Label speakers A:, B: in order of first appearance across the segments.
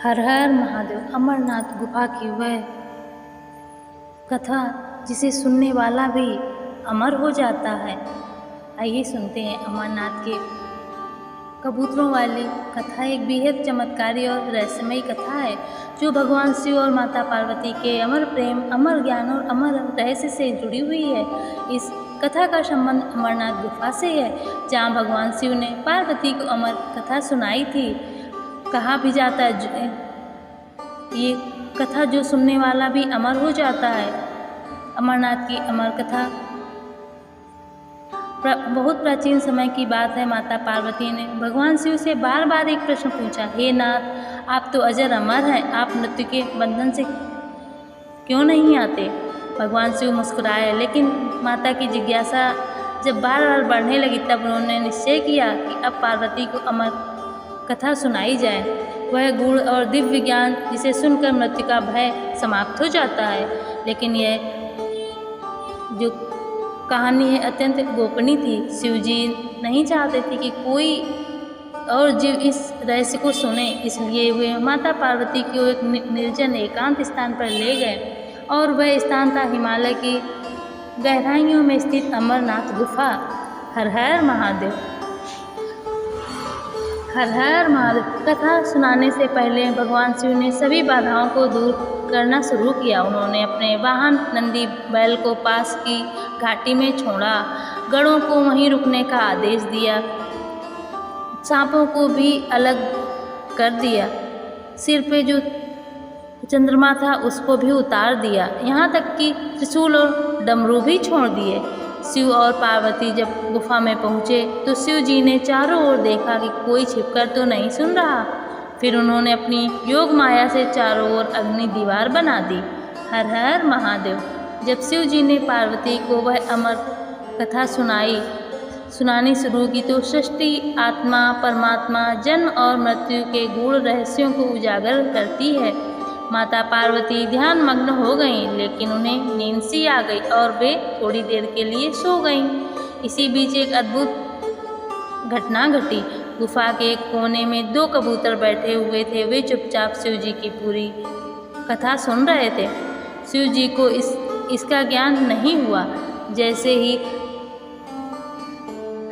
A: हर हर महादेव। अमरनाथ गुफा की वह कथा जिसे सुनने वाला भी अमर हो जाता है। आइए सुनते हैं अमरनाथ के कबूतरों वाली कथा। एक बेहद चमत्कारी और रहस्यमयी कथा है जो भगवान शिव और माता पार्वती के अमर प्रेम, अमर ज्ञान और अमर रहस्य से जुड़ी हुई है। इस कथा का संबंध अमरनाथ गुफा से है, जहाँ भगवान शिव ने पार्वती को अमर कथा सुनाई थी। कहा भी जाता है ये कथा जो सुनने वाला भी अमर हो जाता है। अमरनाथ की अमर कथा बहुत प्राचीन समय की बात है। माता पार्वती ने भगवान शिव से बार बार एक प्रश्न पूछा, हे नाथ, आप तो अजर अमर हैं, आप मृत्यु के बंधन से क्यों नहीं आते? भगवान शिव मुस्कुराए, लेकिन माता की जिज्ञासा जब बार बार बढ़ने लगी तब उन्होंने निश्चय किया कि अब पार्वती को अमर कथा सुनाई जाए। वह गूढ़ और दिव्य ज्ञान जिसे सुनकर मृत्यु का भय समाप्त हो जाता है। लेकिन यह जो कहानी है अत्यंत गोपनीय थी। शिव जी नहीं चाहते थे कि कोई और जीव इस रहस्य को सुने, इसलिए वे माता पार्वती को एक निर्जन एकांत स्थान पर ले गए और वह स्थान था हिमालय की गहराइयों में स्थित अमरनाथ गुफा। हर हर महादेव। हर हर महादेव। कथा सुनाने से पहले भगवान शिव ने सभी बाधाओं को दूर करना शुरू किया। उन्होंने अपने वाहन नंदी बैल को पास की घाटी में छोड़ा, गढ़ों को वहीं रुकने का आदेश दिया, सांपों को भी अलग कर दिया, सिर पे जो चंद्रमा था उसको भी उतार दिया, यहाँ तक कि त्रिशूल और डमरू भी छोड़ दिए। शिव और पार्वती जब गुफा में पहुँचे तो शिव जी ने चारों ओर देखा कि कोई छिपकर तो नहीं सुन रहा। फिर उन्होंने अपनी योग माया से चारों ओर अग्नि दीवार बना दी। हर हर महादेव। जब शिव जी ने पार्वती को वह अमर कथा सुनानी शुरू की तो सृष्टि, आत्मा, परमात्मा, जन्म और मृत्यु के गूढ़ रहस्यों को उजागर करती है। माता पार्वती ध्यान मग्न हो गईं, लेकिन उन्हें नींद सी आ गई और वे थोड़ी देर के लिए सो गईं। इसी बीच एक अद्भुत घटना घटी। गुफा के एक कोने में दो कबूतर बैठे हुए थे। वे चुपचाप शिव जी की पूरी कथा सुन रहे थे। शिव जी को इसका ज्ञान नहीं हुआ। जैसे ही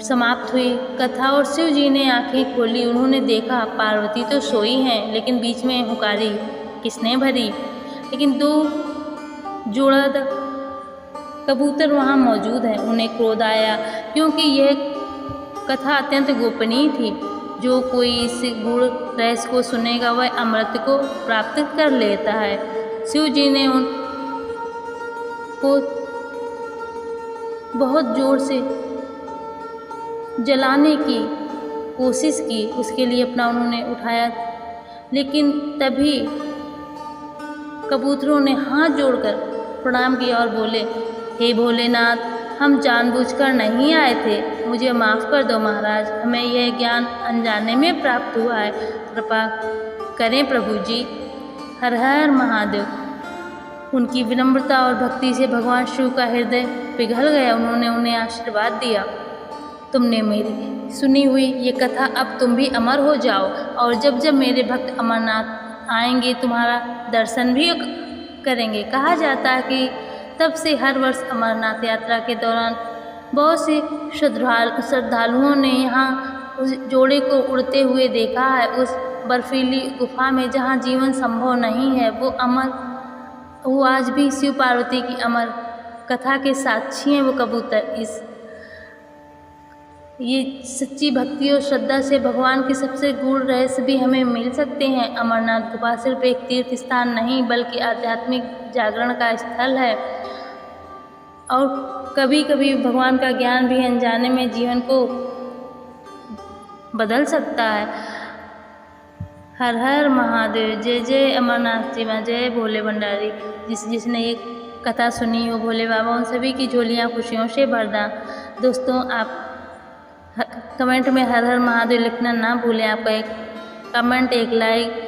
A: समाप्त हुई कथा और शिव जी ने आंखें खोली, उन्होंने देखा पार्वती तो सोई हैं, लेकिन बीच में हुंकारी किसने भरी? लेकिन दो जोड़ा कबूतर वहाँ मौजूद है। उन्हें क्रोध आया क्योंकि यह कथा अत्यंत गोपनीय थी। जो कोई इस गूढ़ रहस्य को सुनेगा वह अमृत को प्राप्त कर लेता है। शिव जी ने उनको बहुत जोर से जलाने की कोशिश की, उसके लिए अपना उन्होंने उठाया, लेकिन तभी कबूतरों ने हाथ जोड़कर प्रणाम किया और बोले, हे भोलेनाथ, हम जानबूझकर नहीं आए थे, मुझे माफ़ कर दो महाराज, हमें यह ज्ञान अनजाने में प्राप्त हुआ है, कृपा करें प्रभु जी। हर हर महादेव। उनकी विनम्रता और भक्ति से भगवान शिव का हृदय पिघल गया। उन्होंने उन्हें आशीर्वाद दिया, तुमने मेरी सुनी हुई ये कथा, अब तुम भी अमर हो जाओ और जब जब मेरे भक्त अमरनाथ आएंगे तुम्हारा दर्शन भी करेंगे। कहा जाता है कि तब से हर वर्ष अमरनाथ यात्रा के दौरान बहुत से श्रद्धालुओं ने यहाँ उस जोड़े को उड़ते हुए देखा है। उस बर्फीली गुफा में जहाँ जीवन संभव नहीं है, वो आज भी शिव पार्वती की अमर कथा के साक्षी हैं। वो कबूतर ये सच्ची भक्ति और श्रद्धा से भगवान के सबसे गूढ़ रहस्य भी हमें मिल सकते हैं। अमरनाथ गुफा सिर्फ एक तीर्थ स्थान नहीं बल्कि आध्यात्मिक जागरण का स्थल है और कभी कभी भगवान का ज्ञान भी अनजाने में जीवन को बदल सकता है। हर हर महादेव। जय जय अमरनाथ जी माँ, जय भोले भंडारी। जिसने ये कथा सुनी हो भोले बाबा उन सभी की झोलियाँ खुशियों से भर दें। दोस्तों, आप कमेंट में हर हर महादेव लिखना ना भूलें। आपका एक कमेंट, एक लाइक